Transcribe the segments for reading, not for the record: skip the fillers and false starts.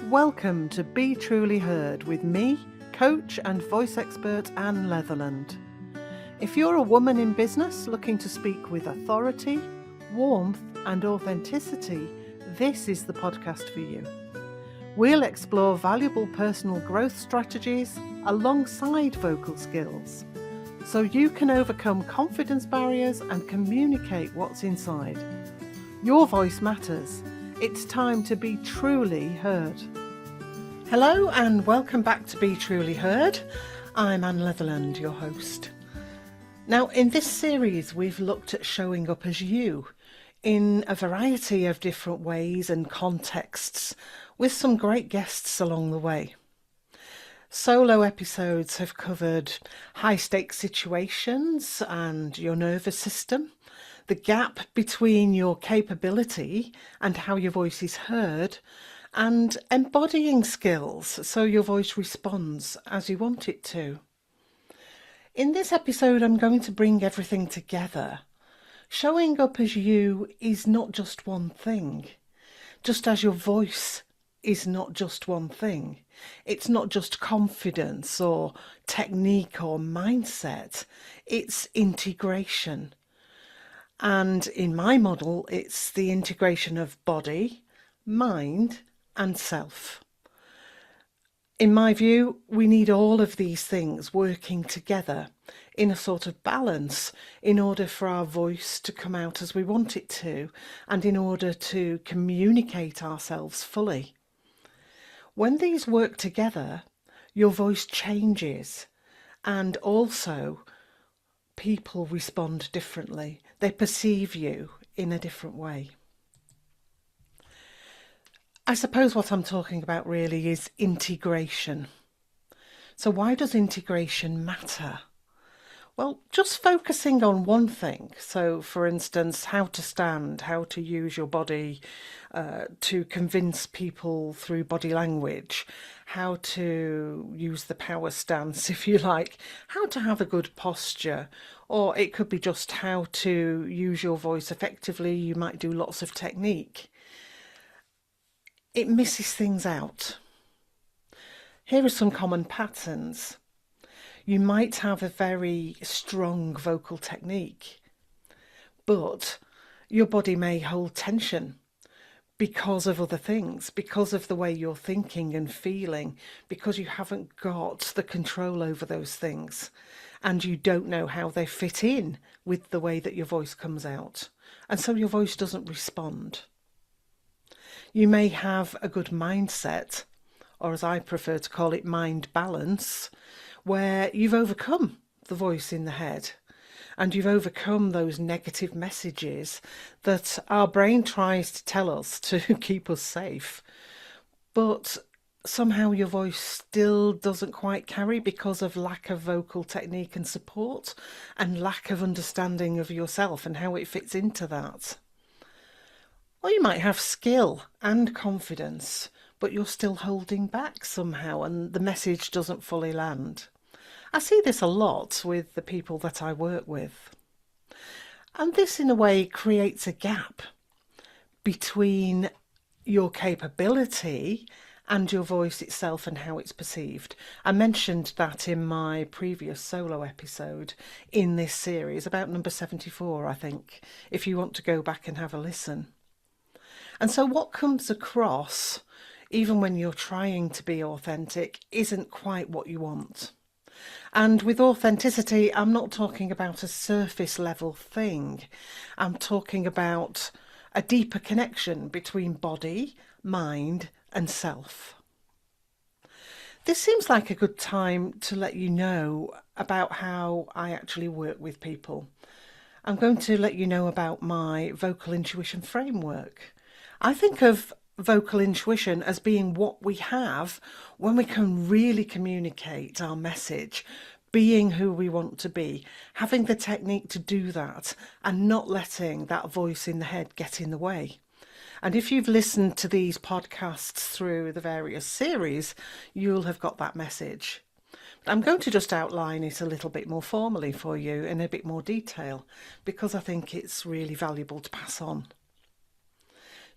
Welcome to Be Truly Heard with me, coach and voice expert Anne Leatherland. If you're a woman in business looking to speak with authority, warmth and authenticity, this is the podcast for you. We'll explore valuable personal growth strategies alongside vocal skills, so you can overcome confidence barriers and communicate what's inside. Your voice matters. It's time to be truly heard. Hello and welcome back to Be Truly Heard. I'm Anne Leatherland, your host. Now, in this series, we've looked at showing up as you in a variety of different ways and contexts, with some great guests along the way. Solo episodes have covered high-stakes situations and your nervous system, the gap between your capability and how your voice is heard, and embodying skills so your voice responds as you want it to. In this episode, I'm going to bring everything together. Showing up as you is not just one thing, just as your voice is not just one thing. It's not just confidence or technique or mindset, it's integration. And in my model, it's the integration of body, mind, and self. In my view, we need all of these things working together in a sort of balance in order for our voice to come out as we want it to, and in order to communicate ourselves fully. When these work together, your voice changes, and also people respond differently. They perceive you in a different way. I suppose what I'm talking about really is integration. So why does integration matter? Well, just focusing on one thing. So, for instance, how to stand, how to use your body to convince people through body language, how to use the power stance, if you like, how to have a good posture, or it could be just how to use your voice effectively. You might do lots of technique. It misses things out. Here are some common patterns. You might have a very strong vocal technique, but your body may hold tension because of other things, because of the way you're thinking and feeling, because you haven't got the control over those things and you don't know how they fit in with the way that your voice comes out. And so your voice doesn't respond. You may have a good mindset, or as I prefer to call it, mind balance, where you've overcome the voice in the head and you've overcome those negative messages that our brain tries to tell us to keep us safe. But somehow your voice still doesn't quite carry because of lack of vocal technique and support and lack of understanding of yourself and how it fits into that. Or you might have skill and confidence, but you're still holding back somehow and the message doesn't fully land. I see this a lot with the people that I work with. And this, in a way, creates a gap between your capability and your voice itself and how it's perceived. I mentioned that in my previous solo episode in this series, about number 74, I think, if you want to go back and have a listen. And so what comes across, even when you're trying to be authentic, isn't quite what you want. And with authenticity, I'm not talking about a surface level thing. I'm talking about a deeper connection between body, mind, and self. This seems like a good time to let you know about how I actually work with people. I'm going to let you know about my vocal intuition framework. I think of vocal intuition as being what we have when we can really communicate our message, being who we want to be, having the technique to do that and not letting that voice in the head get in the way. And if you've listened to these podcasts through the various series, you'll have got that message. I'm going to just outline it a little bit more formally for you in a bit more detail because I think it's really valuable to pass on.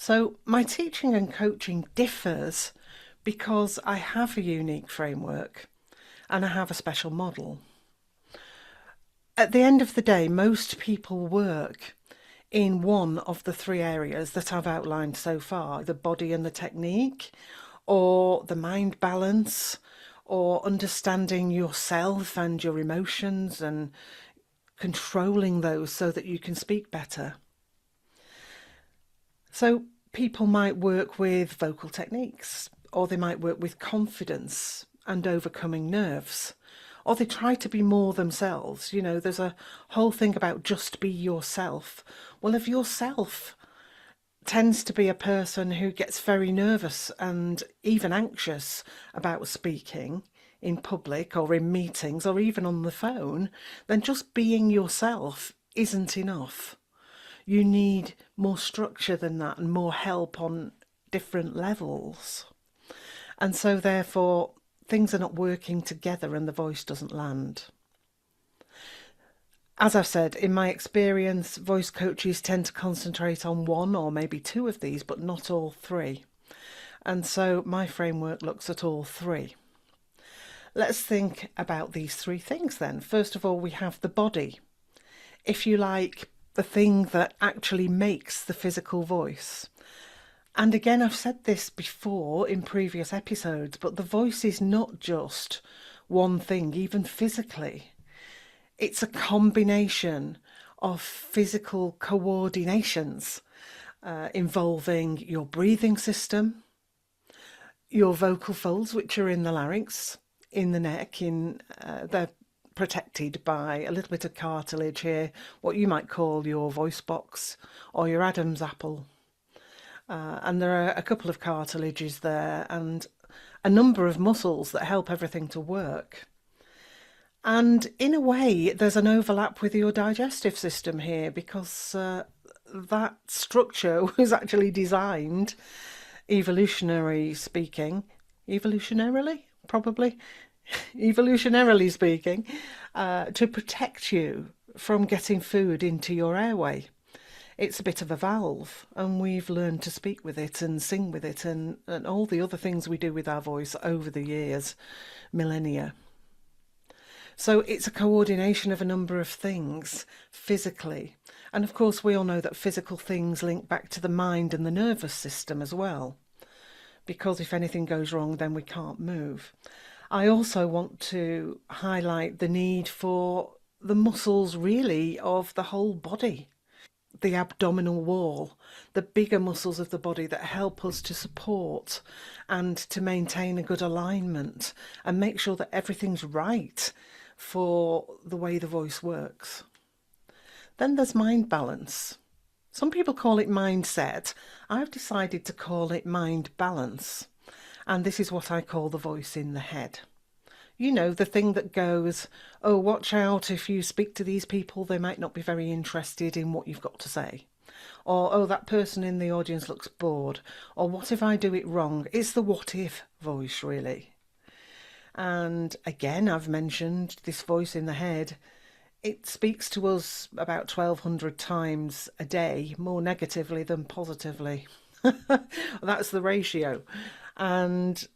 So my teaching and coaching differs because I have a unique framework and I have a special model. At the end of the day, most people work in one of the three areas that I've outlined so far, the body and the technique, or the mind balance, or understanding yourself and your emotions and controlling those so that you can speak better. So people might work with vocal techniques, or they might work with confidence and overcoming nerves, or they try to be more themselves. You know, there's a whole thing about just be yourself. Well, if yourself tends to be a person who gets very nervous and even anxious about speaking in public or in meetings or even on the phone, then just being yourself isn't enough. You need more structure than that and more help on different levels. And so, therefore, things are not working together and the voice doesn't land. As I've said, in my experience, voice coaches tend to concentrate on one or maybe two of these, but not all three. And so my framework looks at all three. Let's think about these three things then. First of all, we have the body. If you like, the thing that actually makes the physical voice. And again, I've said this before in previous episodes, but the voice is not just one thing, even physically. It's a combination of physical coordinations involving your breathing system, your vocal folds, which are in the larynx, in the neck, they're protected by a little bit of cartilage here, what you might call your voice box or your Adam's apple. And there are a couple of cartilages there and a number of muscles that help everything to work. And in a way, there's an overlap with your digestive system here because that structure was actually designed, evolutionarily speaking, evolutionarily speaking, to protect you from getting food into your airway. It's a bit of a valve, and we've learned to speak with it and sing with it and all the other things we do with our voice over the years, millennia. So it's a coordination of a number of things physically. And of course, we all know that physical things link back to the mind and the nervous system as well. Because if anything goes wrong, then we can't move. I also want to highlight the need for the muscles, really, of the whole body. The abdominal wall, the bigger muscles of the body that help us to support and to maintain a good alignment and make sure that everything's right for the way the voice works. Then there's mind balance. Some people call it mindset. I've decided to call it mind balance. And this is what I call the voice in the head. You know, the thing that goes, oh, watch out, if you speak to these people, they might not be very interested in what you've got to say. Or, oh, that person in the audience looks bored. Or, what if I do it wrong? It's the what if voice, really. And again, I've mentioned this voice in the head. It speaks to us about 1,200 times a day, more negatively than positively. That's the ratio. And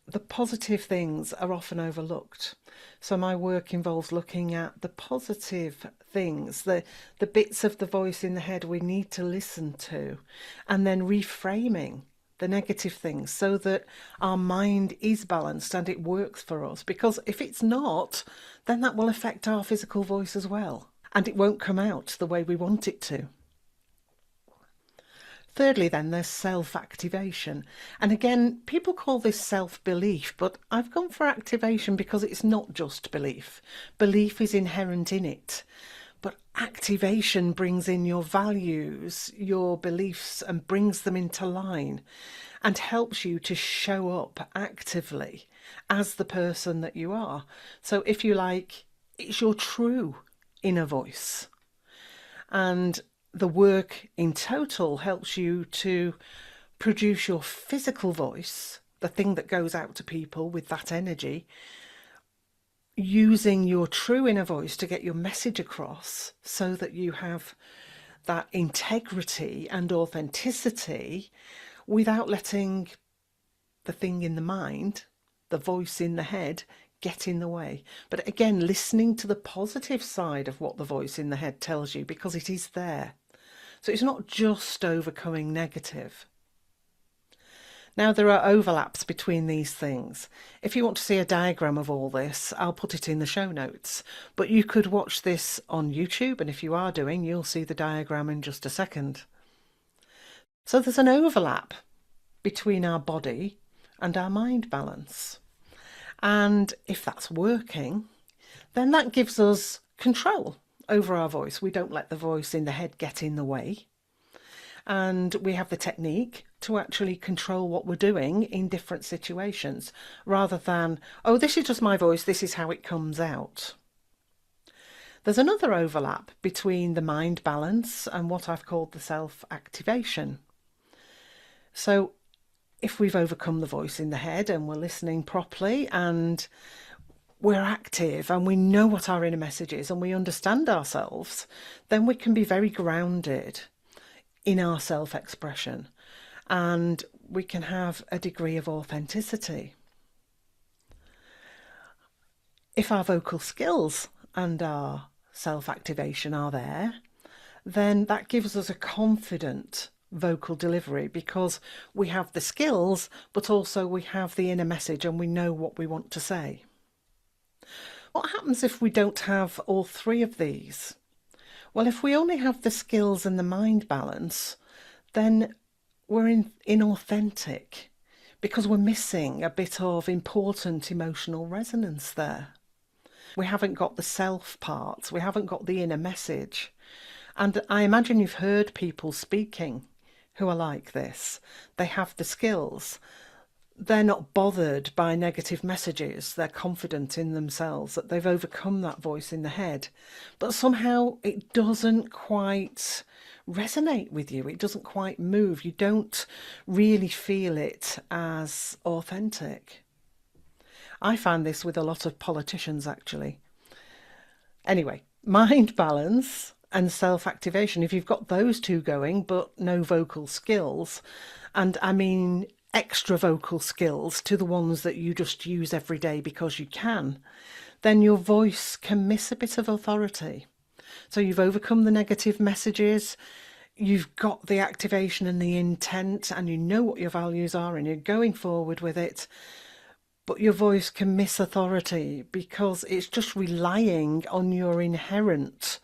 the positive things are often overlooked. So my work involves looking at the positive things, the bits of the voice in the head we need to listen to, and then reframing the negative things so that our mind is balanced and it works for us. Because if it's not, then that will affect our physical voice as well, and it won't come out the way we want it to. Thirdly, then, there's self-activation. And again, people call this self-belief, but I've gone for activation because it's not just belief. Belief is inherent in it. But activation brings in your values, your beliefs, and brings them into line and helps you to show up actively as the person that you are. So if you like, it's your true inner voice. And the work in total helps you to produce your physical voice, the thing that goes out to people with that energy, using your true inner voice to get your message across so that you have that integrity and authenticity without letting the thing in the mind, the voice in the head, get in the way. But again, listening to the positive side of what the voice in the head tells you, because it is there. So it's not just overcoming negative. Now, there are overlaps between these things. If you want to see a diagram of all this, I'll put it in the show notes. But you could watch this on YouTube, and if you are doing, you'll see the diagram in just a second. So there's an overlap between our body and our mind balance. And if that's working, then that gives us control over our voice. We don't let the voice in the head get in the way. And we have the technique to actually control what we're doing in different situations, rather than, oh, this is just my voice, this is how it comes out. There's another overlap between the mind balance and what I've called the self-activation. So if we've overcome the voice in the head and we're listening properly and we're active and we know what our inner message is and we understand ourselves, then we can be very grounded in our self-expression and we can have a degree of authenticity. If our vocal skills and our self-activation are there, then that gives us a confident vocal delivery, because we have the skills, but also we have the inner message and we know what we want to say. What happens if we don't have all three of these? Well, if we only have the skills and the mind balance, then we're inauthentic, because we're missing a bit of important emotional resonance there. We haven't got the self part, we haven't got the inner message. And I imagine you've heard people speaking who are like this. They have the skills. They're not bothered by negative messages. They're confident in themselves that they've overcome that voice in the head. But somehow it doesn't quite resonate with you. It doesn't quite move. You don't really feel it as authentic. I find this with a lot of politicians, actually. Anyway, mind balance and self-activation, if you've got those two going but no vocal skills, and I mean extra vocal skills to the ones that you just use every day because you can, then your voice can miss a bit of authority. So you've overcome the negative messages, you've got the activation and the intent, and you know what your values are and you're going forward with it, but your voice can miss authority because it's just relying on your inherent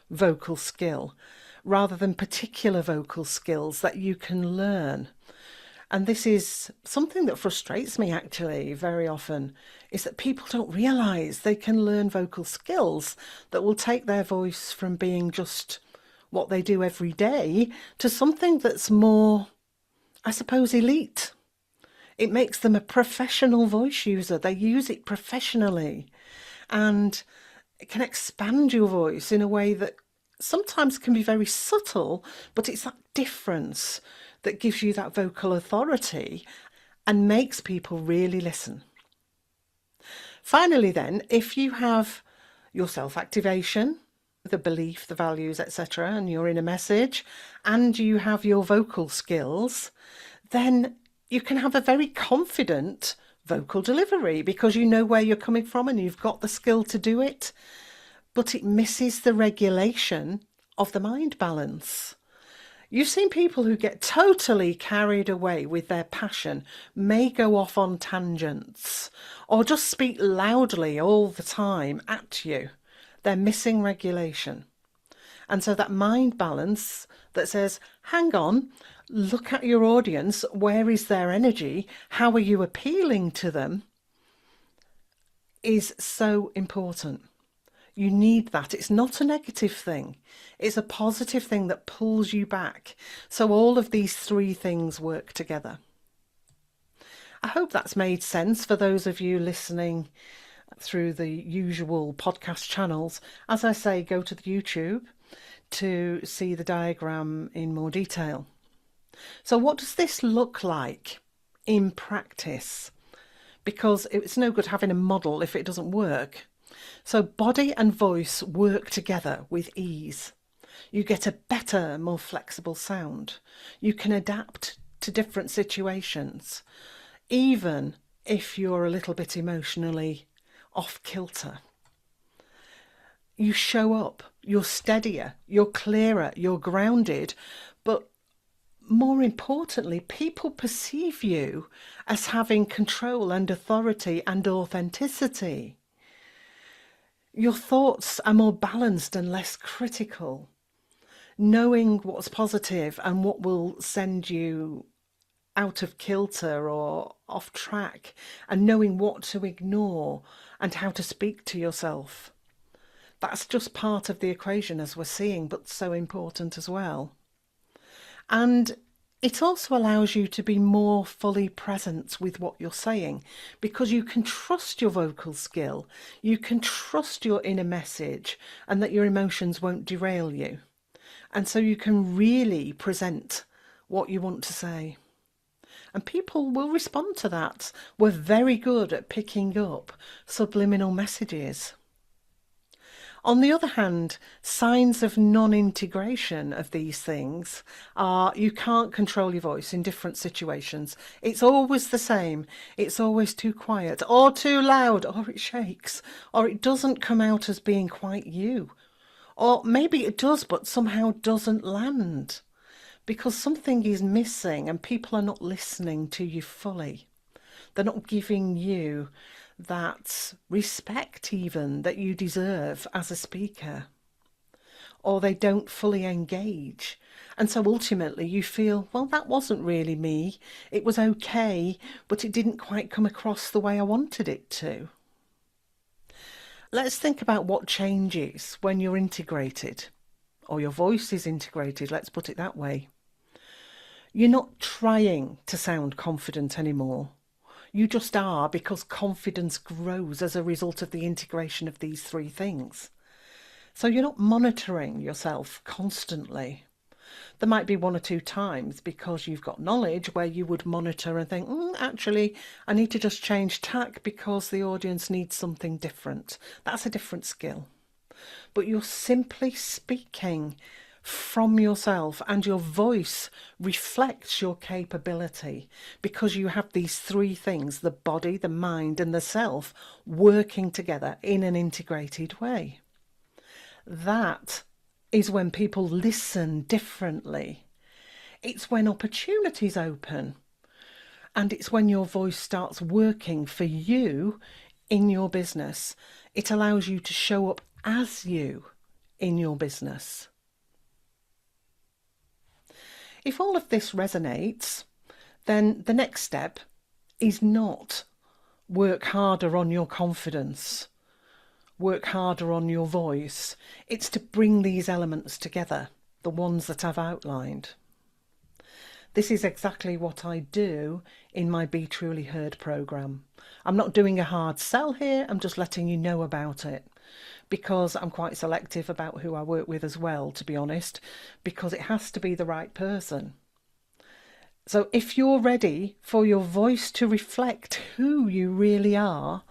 vocal skill rather than particular vocal skills that you can learn. And this is something that frustrates me, actually, very often, is that people don't realise they can learn vocal skills that will take their voice from being just what they do every day to something that's more, I suppose, elite. It makes them a professional voice user. They use it professionally, and it can expand your voice in a way that sometimes can be very subtle, but it's that difference that gives you that vocal authority and makes people really listen. Finally then, if you have your self-activation, the belief, the values, etc., and your inner message, and you have your vocal skills, then you can have a very confident vocal delivery because you know where you're coming from and you've got the skill to do it, but it misses the regulation of the mind balance. You've seen people who get totally carried away with their passion, may go off on tangents, or just speak loudly all the time at you. They're missing regulation. And so that mind balance that says, hang on, look at your audience, where is their energy, how are you appealing to them, is so important. You need that. It's not a negative thing. It's a positive thing that pulls you back. So all of these three things work together. I hope that's made sense for those of you listening through the usual podcast channels. As I say, go to the YouTube to see the diagram in more detail. So what does this look like in practice? Because it's no good having a model if it doesn't work. So body and voice work together with ease. You get a better, more flexible sound. You can adapt to different situations. even if you're a little bit emotionally off kilter. You show up, you're steadier, you're clearer, you're grounded, but more importantly, people perceive you as having control and authority and authenticity. Your thoughts are more balanced and less critical. Knowing what's positive and what will send you out of kilter or off track, and knowing what to ignore and how to speak to yourself. That's just part of the equation, as we're seeing, but so important as well. And it also allows you to be more fully present with what you're saying, because you can trust your vocal skill, you can trust your inner message, and that your emotions won't derail you. And so you can really present what you want to say. And people will respond to that. We're very good at picking up subliminal messages. On the other hand, signs of non-integration of these things are you can't control your voice in different situations. It's always the same. It's always too quiet or too loud, or it shakes, or it doesn't come out as being quite you. Or maybe it does, but somehow doesn't land because something is missing and people are not listening to you fully. They're not giving you that respect even that you deserve as a speaker, or they don't fully engage. And so ultimately you feel, well, that wasn't really me. It was okay, but it didn't quite come across the way I wanted it to. Let's think about what changes when you're integrated, or your voice is integrated, let's put it that way. You're not trying to sound confident anymore. You just are, because confidence grows as a result of the integration of these three things. So you're not monitoring yourself constantly. There might be one or two times because you've got knowledge where you would monitor and think, actually, I need to just change tack because the audience needs something different. That's a different skill. But you're simply speaking from yourself, and your voice reflects your capability because you have these three things, the body, the mind and the self, working together in an integrated way. That is when people listen differently. It's when opportunities open, and it's when your voice starts working for you in your business. It allows you to show up as you in your business. If all of this resonates, then the next step is not work harder on your confidence, work harder on your voice. It's to bring these elements together, the ones that I've outlined. This is exactly what I do in my Be Truly Heard programme. I'm not doing a hard sell here, I'm just letting you know about it, because I'm quite selective about who I work with as well, to be honest, because it has to be the right person. So if you're ready for your voice to reflect who you really are,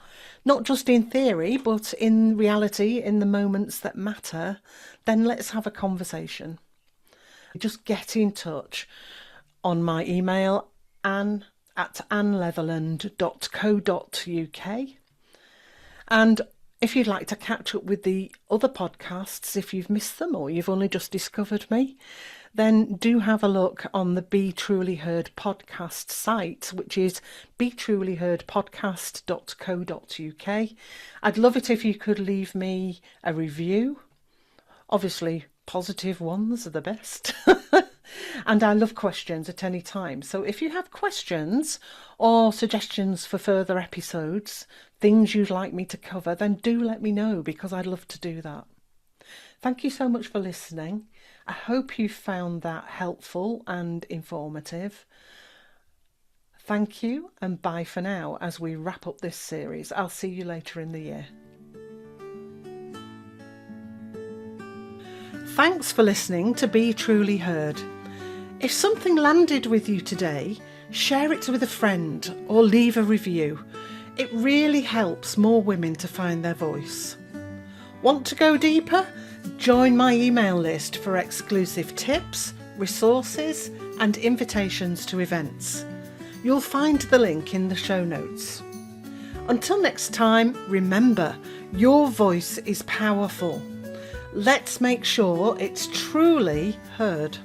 not just in theory, but in reality, in the moments that matter, then let's have a conversation. Just get in touch on my email, anne@anneleatherland.co.uk. And if you'd like to catch up with the other podcasts, if you've missed them or you've only just discovered me, then do have a look on the Be Truly Heard podcast site, which is betrulyheardpodcast.co.uk. I'd love it if you could leave me a review. Obviously, positive ones are the best. And I love questions at any time. So if you have questions or suggestions for further episodes, things you'd like me to cover, then do let me know, because I'd love to do that. Thank you so much for listening. I hope you found that helpful and informative. Thank you, and bye for now as we wrap up this series. I'll see you later in the year. Thanks for listening to Be Truly Heard. If something landed with you today, share it with a friend or leave a review. It really helps more women to find their voice. Want to go deeper? Join my email list for exclusive tips, resources and invitations to events. You'll find the link in the show notes. Until next time, remember, your voice is powerful. Let's make sure it's truly heard.